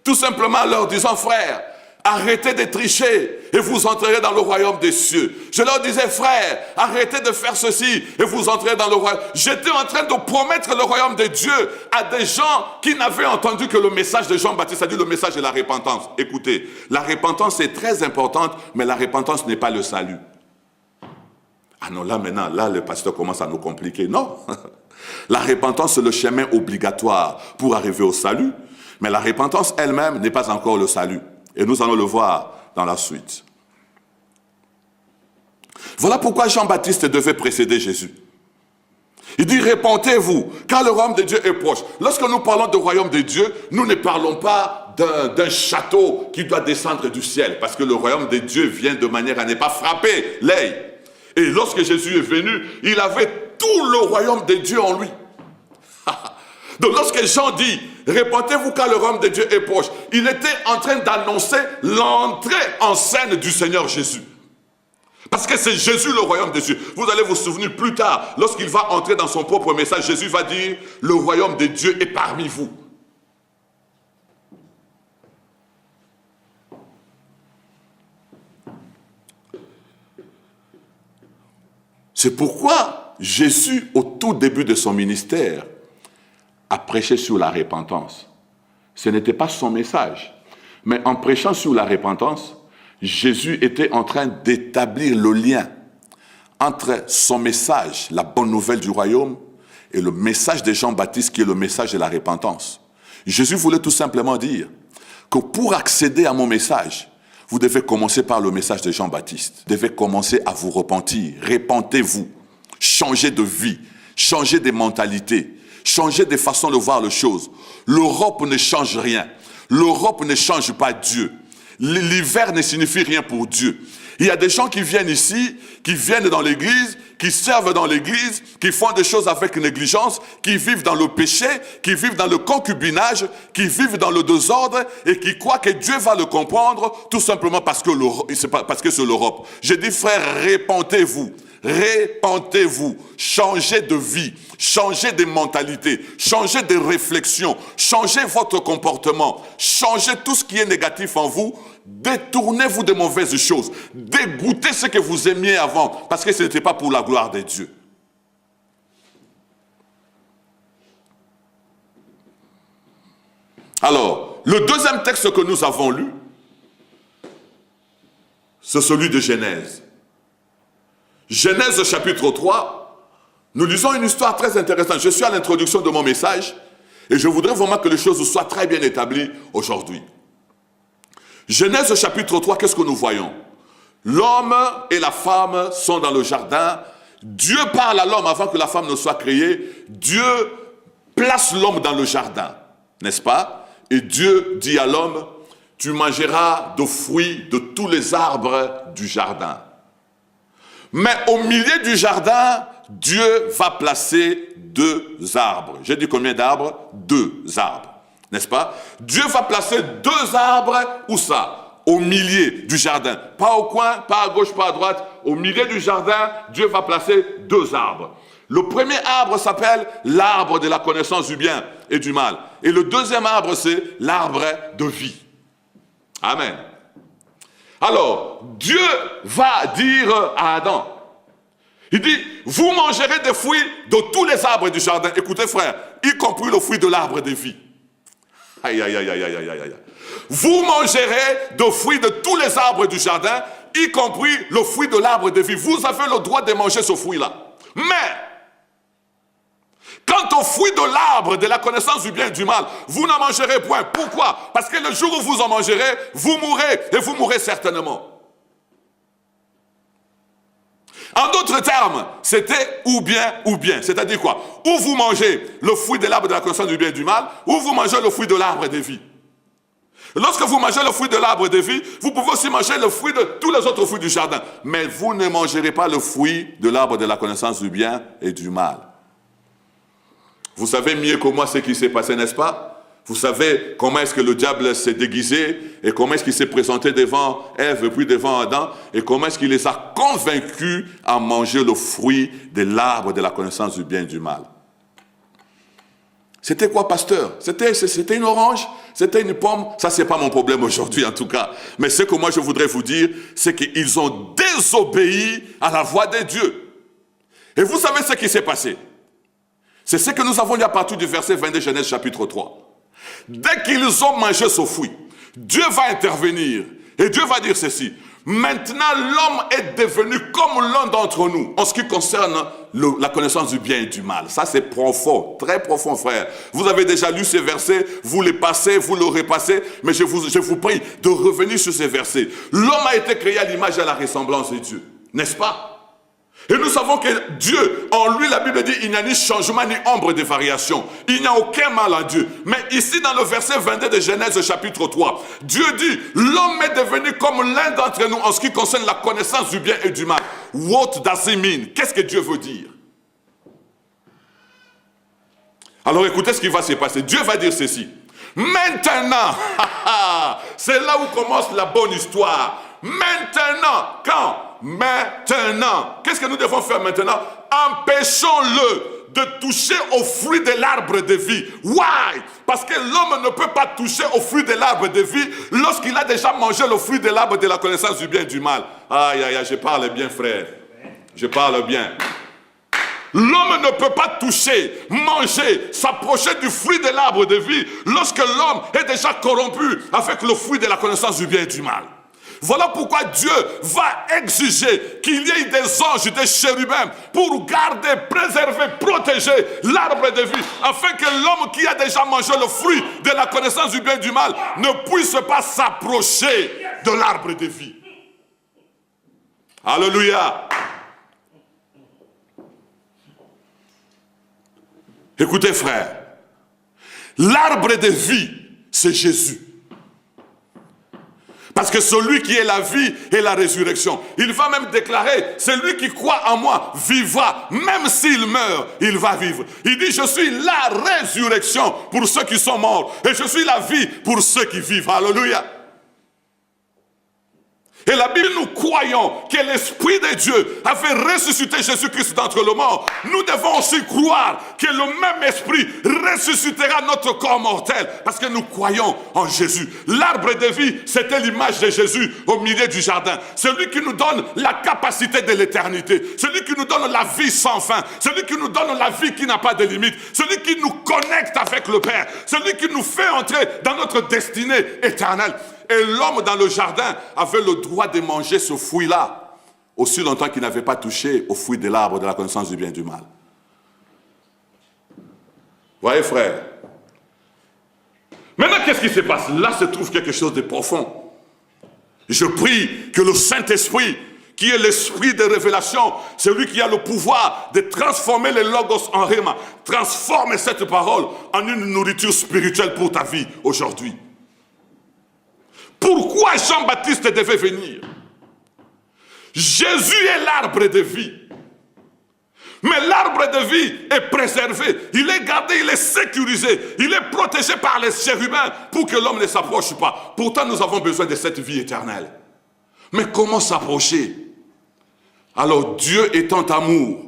B: tout simplement en leur disant, frère, arrêtez de tricher et vous entrerez dans le royaume des cieux. Je leur disais, frère, arrêtez de faire ceci et vous entrerez dans le royaume. J'étais en train de promettre le royaume de Dieu à des gens qui n'avaient entendu que le message de Jean-Baptiste, c'est-à-dire le message de la repentance. Écoutez, la repentance est très importante, mais la repentance n'est pas le salut. Ah non, là maintenant, là le pasteur commence à nous compliquer. Non. La repentance, c'est le chemin obligatoire pour arriver au salut, mais la repentance elle-même n'est pas encore le salut. Et nous allons le voir dans la suite. Voilà pourquoi Jean-Baptiste devait précéder Jésus. Il dit, repentez-vous, car le royaume de Dieu est proche. Lorsque nous parlons du royaume de Dieu, nous ne parlons pas d'un château qui doit descendre du ciel, parce que le royaume de Dieu vient de manière à ne pas frapper l'œil. Et lorsque Jésus est venu, il avait tout le royaume de Dieu en lui. Donc lorsque Jean dit, répentez-vous car le royaume de Dieu est proche, il était en train d'annoncer l'entrée en scène du Seigneur Jésus. Parce que c'est Jésus le royaume de Dieu. Vous allez vous souvenir plus tard, lorsqu'il va entrer dans son propre message, Jésus va dire, le royaume de Dieu est parmi vous. C'est pourquoi Jésus, au tout début de son ministère, a prêché sur la repentance. Ce n'était pas son message. Mais en prêchant sur la repentance, Jésus était en train d'établir le lien entre son message, la bonne nouvelle du royaume, et le message de Jean-Baptiste qui est le message de la repentance. Jésus voulait tout simplement dire que pour accéder à mon message, vous devez commencer par le message de Jean-Baptiste. Vous devez commencer à vous repentir. Repentez-vous. Changez de vie. Changez de mentalité. Changez de façon de voir les choses. L'Europe ne change rien. L'Europe ne change pas Dieu. L'hiver ne signifie rien pour Dieu. Il y a des gens qui viennent ici, qui viennent dans l'église, qui servent dans l'église, qui font des choses avec négligence, qui vivent dans le péché, qui vivent dans le concubinage, qui vivent dans le désordre et qui croient que Dieu va le comprendre tout simplement parce que c'est l'Europe. J'ai dit, frère, repentez-vous. Repentez-vous, changez de vie, changez de mentalité, changez de réflexion, changez votre comportement, changez tout ce qui est négatif en vous, détournez-vous de mauvaises choses, dégoûtez ce que vous aimiez avant, parce que ce n'était pas pour la gloire de Dieu. Alors, le deuxième texte que nous avons lu, c'est celui de Genèse. Genèse chapitre 3, nous lisons une histoire très intéressante. Je suis à l'introduction de mon message et je voudrais vraiment que les choses soient très bien établies aujourd'hui. Genèse chapitre 3, qu'est-ce que nous voyons? L'homme et la femme sont dans le jardin. Dieu parle à l'homme avant que la femme ne soit créée. Dieu place l'homme dans le jardin, n'est-ce pas? Et Dieu dit à l'homme, tu mangeras de fruits de tous les arbres du jardin. Mais au milieu du jardin, Dieu va placer 2 arbres. J'ai dit combien d'arbres? 2 arbres, n'est-ce pas? Dieu va placer 2 arbres, où ça? Au milieu du jardin. Pas au coin, pas à gauche, pas à droite. Au milieu du jardin, Dieu va placer 2 arbres. Le premier arbre s'appelle l'arbre de la connaissance du bien et du mal. Et le deuxième arbre, c'est l'arbre de vie. Amen. Alors, Dieu va dire à Adam, il dit, vous mangerez des fruits de tous les arbres du jardin. Écoutez frère, y compris le fruit de l'arbre de vie. Aïe, aïe, aïe, aïe, aïe, aïe, aïe. Vous mangerez des fruits de tous les arbres du jardin, y compris le fruit de l'arbre de vie. Vous avez le droit de manger ce fruit-là. Mais, quant au fruit de l'arbre de la connaissance du bien et du mal, vous n'en mangerez point. Pourquoi? Parce que le jour où vous en mangerez, vous mourrez, et vous mourrez certainement. En d'autres termes, c'était ou bien. C'est-à-dire quoi? Ou vous mangez le fruit de l'arbre de la connaissance du bien et du mal, ou vous mangez le fruit de l'arbre de vie. Lorsque vous mangez le fruit de l'arbre de vie, vous pouvez aussi manger le fruit de tous les autres fruits du jardin. Mais vous ne mangerez pas le fruit de l'arbre de la connaissance du bien et du mal. Vous savez mieux que moi ce qui s'est passé, n'est-ce pas? Vous savez comment est-ce que le diable s'est déguisé et comment est-ce qu'il s'est présenté devant Ève et puis devant Adam et comment est-ce qu'il les a convaincus à manger le fruit de l'arbre de la connaissance du bien et du mal. C'était quoi, pasteur? C'était une orange? C'était une pomme? Ça, c'est pas mon problème aujourd'hui en tout cas. Mais ce que moi je voudrais vous dire, c'est qu'ils ont désobéi à la voix de Dieu. Et vous savez ce qui s'est passé? C'est ce que nous avons lu à partir du verset 22 Genèse chapitre 3. Dès qu'ils ont mangé ce fruit, Dieu va intervenir et Dieu va dire ceci. Maintenant, l'homme est devenu comme l'un d'entre nous en ce qui concerne la connaissance du bien et du mal. Ça, c'est profond, très profond, frère. Vous avez déjà lu ces versets, vous les passez, vous le repassez, mais je vous prie de revenir sur ces versets. L'homme a été créé à l'image et à la ressemblance de Dieu, n'est-ce pas? Et nous savons que Dieu, en lui, la Bible dit, il n'y a ni changement ni ombre de variation. Il n'y a aucun mal en Dieu. Mais ici, dans le verset 22 de Genèse chapitre 3, Dieu dit, l'homme est devenu comme l'un d'entre nous en ce qui concerne la connaissance du bien et du mal. What does it mean? Qu'est-ce que Dieu veut dire? Alors écoutez ce qui va se passer. Dieu va dire ceci. Maintenant, c'est là où commence la bonne histoire. Maintenant, quand? Maintenant. Qu'est-ce que nous devons faire maintenant? Empêchons-le de toucher au fruit de l'arbre de vie. Why? Parce que l'homme ne peut pas toucher au fruit de l'arbre de vie lorsqu'il a déjà mangé le fruit de l'arbre de la connaissance du bien et du mal. Aïe, aïe, aïe, je parle bien, frère. Je parle bien. L'homme ne peut pas toucher, manger, s'approcher du fruit de l'arbre de vie lorsque l'homme est déjà corrompu avec le fruit de la connaissance du bien et du mal. Voilà pourquoi Dieu va exiger qu'il y ait des anges, des chérubins pour garder, préserver, protéger l'arbre de vie afin que l'homme qui a déjà mangé le fruit de la connaissance du bien et du mal ne puisse pas s'approcher de l'arbre de vie. Alléluia. Écoutez frère, l'arbre de vie, c'est Jésus. Parce que celui qui est la vie et la résurrection, il va même déclarer, celui qui croit en moi vivra, même s'il meurt, il va vivre. Il dit, je suis la résurrection pour ceux qui sont morts et je suis la vie pour ceux qui vivent. Alléluia. Et la Bible, nous croyons que l'Esprit de Dieu avait ressuscité Jésus-Christ d'entre les morts. Nous devons aussi croire que le même Esprit ressuscitera notre corps mortel parce que nous croyons en Jésus. L'arbre de vie, c'était l'image de Jésus au milieu du jardin. Celui qui nous donne la capacité de l'éternité. Celui qui nous donne la vie sans fin. Celui qui nous donne la vie qui n'a pas de limite. Celui qui nous connecte avec le Père. Celui qui nous fait entrer dans notre destinée éternelle. Et l'homme dans le jardin avait le droit de manger ce fruit-là, aussi longtemps qu'il n'avait pas touché au fruit de l'arbre de la connaissance du bien et du mal. Voyez, frère. Maintenant, qu'est-ce qui se passe? Là se trouve quelque chose de profond. Je prie que le Saint-Esprit, qui est l'esprit de révélation, celui qui a le pouvoir de transformer les logos en rhéma, transforme cette parole en une nourriture spirituelle pour ta vie aujourd'hui. Pourquoi Jean-Baptiste devait venir? Jésus est l'arbre de vie. Mais l'arbre de vie est préservé, il est gardé, il est sécurisé, il est protégé par les chérubins pour que l'homme ne s'approche pas. Pourtant, nous avons besoin de cette vie éternelle. Mais comment s'approcher? Alors, Dieu étant amour,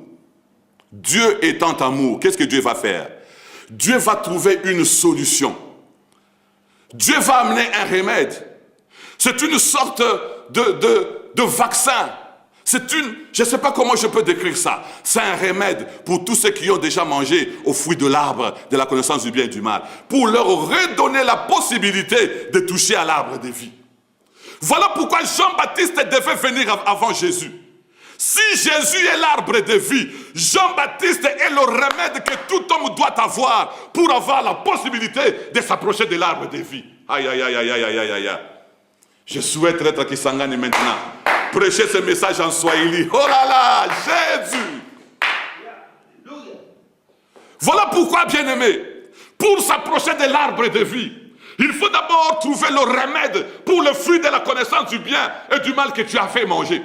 B: qu'est-ce que Dieu va faire? Dieu va trouver une solution. Dieu va amener un remède. C'est une sorte de vaccin. C'est une, je ne sais pas comment je peux décrire ça. C'est un remède pour tous ceux qui ont déjà mangé au fruit de l'arbre de la connaissance du bien et du mal. Pour leur redonner la possibilité de toucher à l'arbre de vie. Voilà pourquoi Jean-Baptiste devait venir avant Jésus. Si Jésus est l'arbre de vie, Jean-Baptiste est le remède que tout homme doit avoir pour avoir la possibilité de s'approcher de l'arbre de vie. Aïe, aïe, aïe, aïe, aïe, aïe, aïe. Je souhaite être Kisangani maintenant. Prêcher ce message en Swahili. Oh là là, Jésus. Voilà pourquoi, bien-aimé, pour s'approcher de l'arbre de vie, il faut d'abord trouver le remède pour le fruit de la connaissance du bien et du mal que tu as fait manger.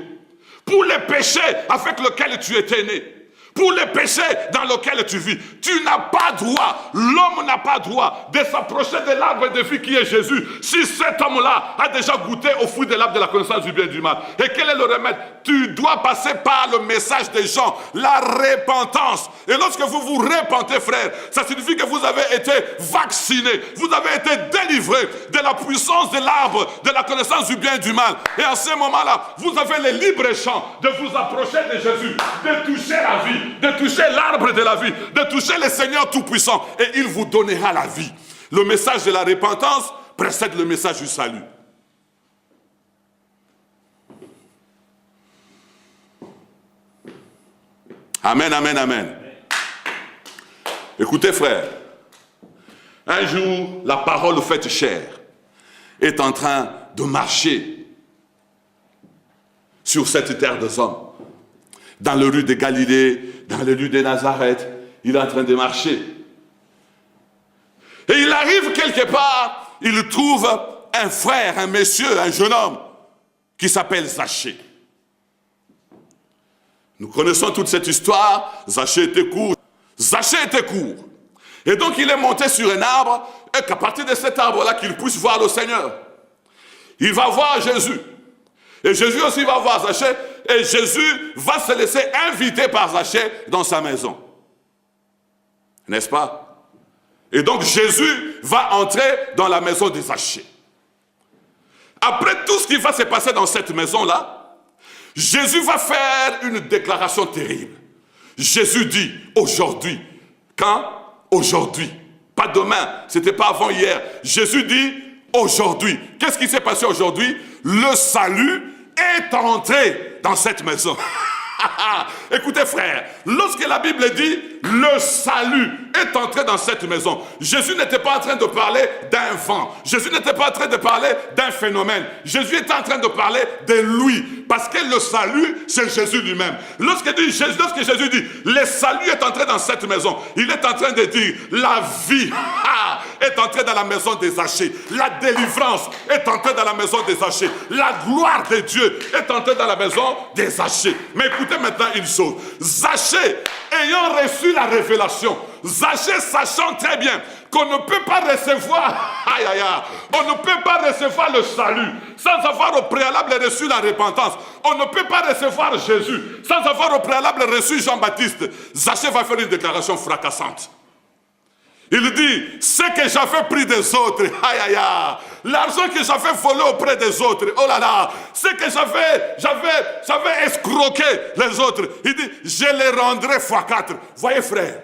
B: Pour les péchés avec lesquels tu étais né. Pour les péchés dans lesquels tu vis. Tu n'as pas droit, l'homme n'a pas droit de s'approcher de l'arbre de vie qui est Jésus. Si cet homme-là a déjà goûté au fruit de l'arbre de la connaissance du bien et du mal. Et quel est le remède? Tu dois passer par le message des gens, la repentance. Et lorsque vous vous repentez, frère, ça signifie que vous avez été vacciné, vous avez été délivré de la puissance de l'arbre de la connaissance du bien et du mal. Et à ce moment-là, vous avez le libre champ de vous approcher de Jésus, de toucher la vie, de toucher l'arbre de la vie, de toucher le Seigneur Tout-Puissant, et il vous donnera la vie. Le message de la repentance précède le message du salut. Amen, amen, amen. Écoutez, frère, un jour, la parole faite chair est en train de marcher sur cette terre des hommes. dans les rues de Galilée, dans les rues de Nazareth. Il est en train de marcher. Et il arrive quelque part, il trouve un frère, un monsieur, un jeune homme qui s'appelle Zachée. Nous connaissons toute cette histoire. Zachée était court. Zachée était court. Et donc il est monté sur un arbre et qu'à partir de cet arbre-là, qu'il puisse voir le Seigneur. Il va voir Jésus. Et Jésus aussi va voir Zachée. Et Jésus va se laisser inviter par Zachée dans sa maison. N'est-ce pas? Et donc Jésus va entrer dans la maison de Zachée. Après tout ce qui va se passer dans cette maison-là, Jésus va faire une déclaration terrible. Jésus dit aujourd'hui. Quand? Aujourd'hui. Pas demain, c'était pas avant hier. Jésus dit aujourd'hui. Qu'est-ce qui s'est passé aujourd'hui? Le salut est entré dans cette maison. Écoutez frère, lorsque la Bible dit le salut est entré dans cette maison, Jésus n'était pas en train de parler d'un vent, Jésus n'était pas en train de parler d'un phénomène, Jésus était en train de parler de lui, parce que le salut c'est Jésus lui-même. Lorsque Jésus dit le salut est entré dans cette maison, il est en train de dire la vie est entrée dans la maison des Zachée, la délivrance est entrée dans la maison des Zachée, la gloire de Dieu est entrée dans la maison des Zachée. Mais écoutez maintenant une chose, Zachée ayant reçu la révélation, Zachée sachant très bien qu'on ne peut pas recevoir, on ne peut pas recevoir le salut sans avoir au préalable reçu la repentance. On ne peut pas recevoir Jésus sans avoir au préalable reçu Jean-Baptiste. Zachée va faire une déclaration fracassante. Il dit, ce que j'avais pris des autres, l'argent que j'avais volé auprès des autres, oh là là, ce que j'avais escroqué les autres, il dit, je les rendrai x4. Voyez frère,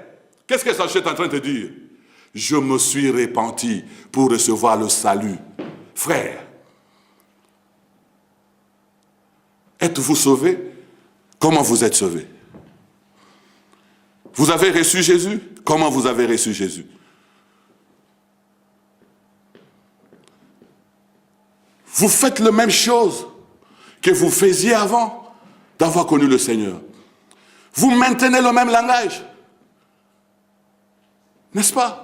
B: qu'est-ce que Zachée est en train de dire? Je me suis repenti pour recevoir le salut. Frère, êtes-vous sauvé? Comment vous êtes sauvé? Vous avez reçu Jésus? Comment vous avez reçu Jésus? Vous faites la même chose que vous faisiez avant d'avoir connu le Seigneur. Vous maintenez le même langage. N'est-ce pas?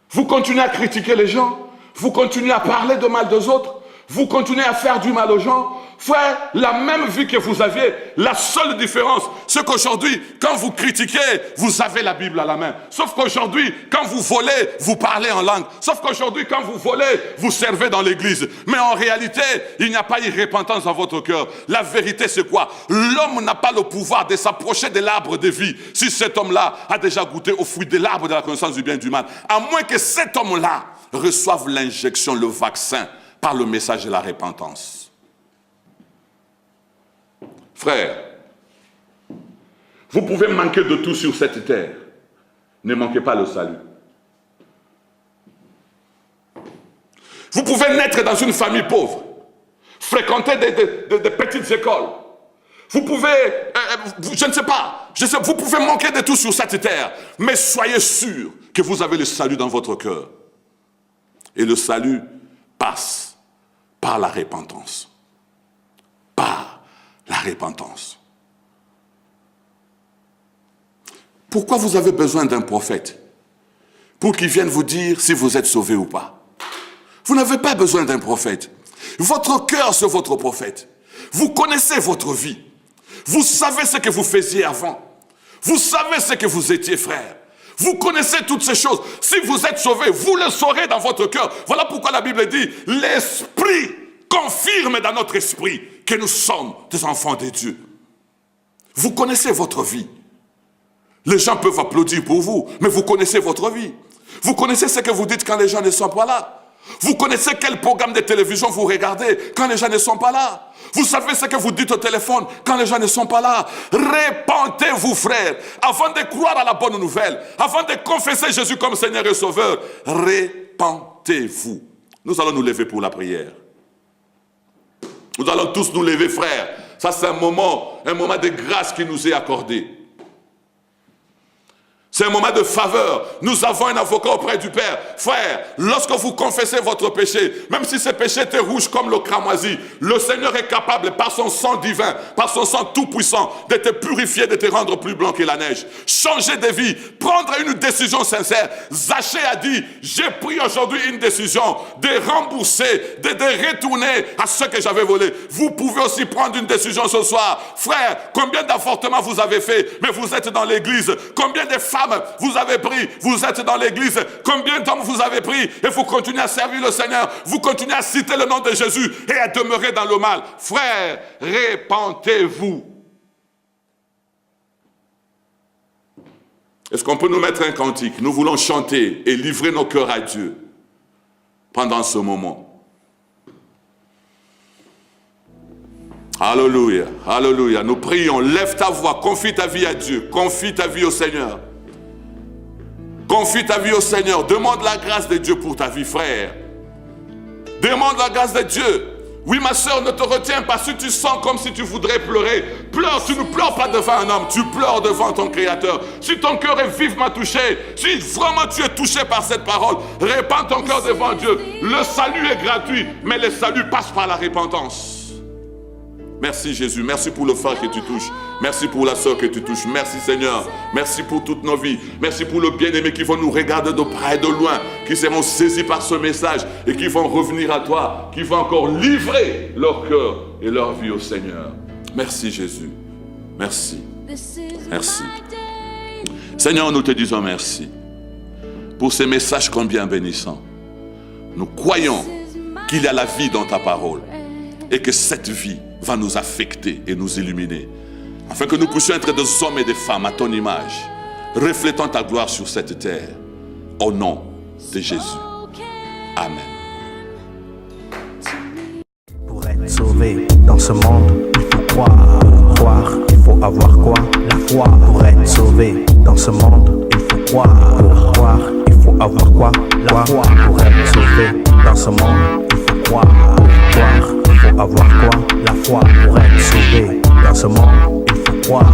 B: Vous continuez à critiquer les gens. Vous continuez à parler de mal des autres. Vous continuez à faire du mal aux gens. Frère, la même vie que vous aviez, la seule différence, c'est qu'aujourd'hui, quand vous critiquez, vous avez la Bible à la main. Sauf qu'aujourd'hui, quand vous volez, vous parlez en langue. Sauf qu'aujourd'hui, quand vous volez, vous servez dans l'église. Mais en réalité, il n'y a pas eu repentance dans votre cœur. La vérité, c'est quoi? L'homme n'a pas le pouvoir de s'approcher de l'arbre de vie si cet homme-là a déjà goûté au fruit de l'arbre de la connaissance du bien et du mal. À moins que cet homme-là reçoive l'injection, le vaccin, par le message de la repentance. Frère, vous pouvez manquer de tout sur cette terre. Ne manquez pas le salut. Vous pouvez naître dans une famille pauvre, fréquenter des petites écoles. Vous pouvez, je ne sais pas, vous pouvez manquer de tout sur cette terre, mais soyez sûr que vous avez le salut dans votre cœur. Et le salut passe par la repentance. Par la repentance. Pourquoi vous avez besoin d'un prophète? Pour qu'il vienne vous dire si vous êtes sauvé ou pas. Vous n'avez pas besoin d'un prophète. Votre cœur, c'est votre prophète. Vous connaissez votre vie. Vous savez ce que vous faisiez avant. Vous savez ce que vous étiez, frère. Vous connaissez toutes ces choses. Si vous êtes sauvé, vous le saurez dans votre cœur. Voilà pourquoi la Bible dit, l'Esprit confirme dans notre esprit que nous sommes des enfants de Dieu. Vous connaissez votre vie. Les gens peuvent applaudir pour vous, mais vous connaissez votre vie. Vous connaissez ce que vous dites quand les gens ne sont pas là. Vous connaissez quel programme de télévision vous regardez quand les gens ne sont pas là. Vous savez ce que vous dites au téléphone quand les gens ne sont pas là. Repentez-vous, frères, avant de croire à la bonne nouvelle, avant de confesser Jésus comme Seigneur et Sauveur. Repentez-vous. Nous allons nous lever pour la prière. Nous allons tous nous lever, frères. Ça, c'est un moment de grâce qui nous est accordé. C'est un moment de faveur. Nous avons un avocat auprès du Père. Frère, lorsque vous confessez votre péché, même si ce péché était rouge comme le cramoisi, le Seigneur est capable, par son sang divin, par son sang tout-puissant, de te purifier, de te rendre plus blanc que la neige. Changer de vie, prendre une décision sincère. Zaché a dit, j'ai pris aujourd'hui une décision de rembourser, de retourner à ce que j'avais volé. Vous pouvez aussi prendre une décision ce soir. Frère, combien d'avortements vous avez fait, mais vous êtes dans l'église. Combien de femmes vous avez pris, vous êtes dans l'église. Combien d'hommes vous avez pris et vous continuez à servir le Seigneur. Vous continuez à citer le nom de Jésus et à demeurer dans le mal. Frère, repentez-vous. Est-ce qu'on peut nous mettre un cantique? Nous voulons chanter et livrer nos cœurs à Dieu pendant ce moment. Alléluia, alléluia. Nous prions, lève ta voix, confie ta vie à Dieu, confie ta vie au Seigneur. Confie ta vie au Seigneur, demande la grâce de Dieu pour ta vie, frère. Demande la grâce de Dieu. Oui, ma soeur, ne te retiens pas. Si tu sens comme si tu voudrais pleurer, pleure. Tu ne pleures pas devant un homme, tu pleures devant ton Créateur. Si ton cœur est vivement touché, si vraiment tu es touché par cette parole, répands ton cœur devant Dieu. Le salut est gratuit, mais le salut passe par la repentance. Merci Jésus, merci pour le frère que tu touches. Merci pour la soeur que tu touches. Merci Seigneur, merci pour toutes nos vies. Merci pour le bien-aimé qui vont nous regarder de près et de loin, qui seront saisis par ce message et qui vont revenir à toi, qui vont encore livrer leur cœur et leur vie au Seigneur. Merci Jésus, merci, merci. Seigneur, nous te disons merci pour ces messages combien bénissants. Nous croyons qu'il y a la vie dans ta parole et que cette vie va nous affecter et nous illuminer, afin que nous puissions être des hommes et des femmes à ton image, reflétant ta gloire sur cette terre, au nom de Jésus. Amen.
A: Pour être sauvé dans ce monde, il faut croire, il faut avoir quoi? La foi. Pour être sauvé dans ce monde, il faut croire, il faut avoir quoi? La foi. Pour être sauvé dans ce monde, il faut croire, il faut avoir quoi? La foi. Pour être sauvé dans ce monde, il faut croire,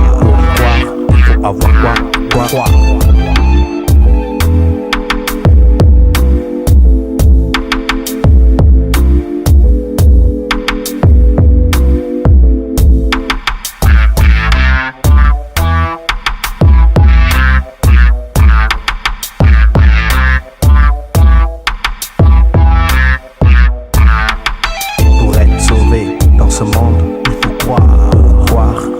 A: il faut avoir quoi? Ce monde, il faut croire,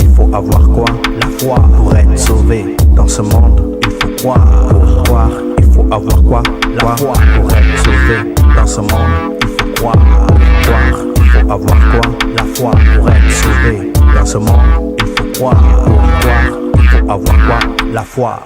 A: il faut avoir quoi? La foi. Pour être sauvé dans ce monde, il faut croire, il faut avoir quoi? La foi. Pour être sauvé dans ce monde, il faut croire, il faut avoir quoi? La foi. Pour être sauvé dans ce monde, il faut croire, il faut avoir quoi? La foi.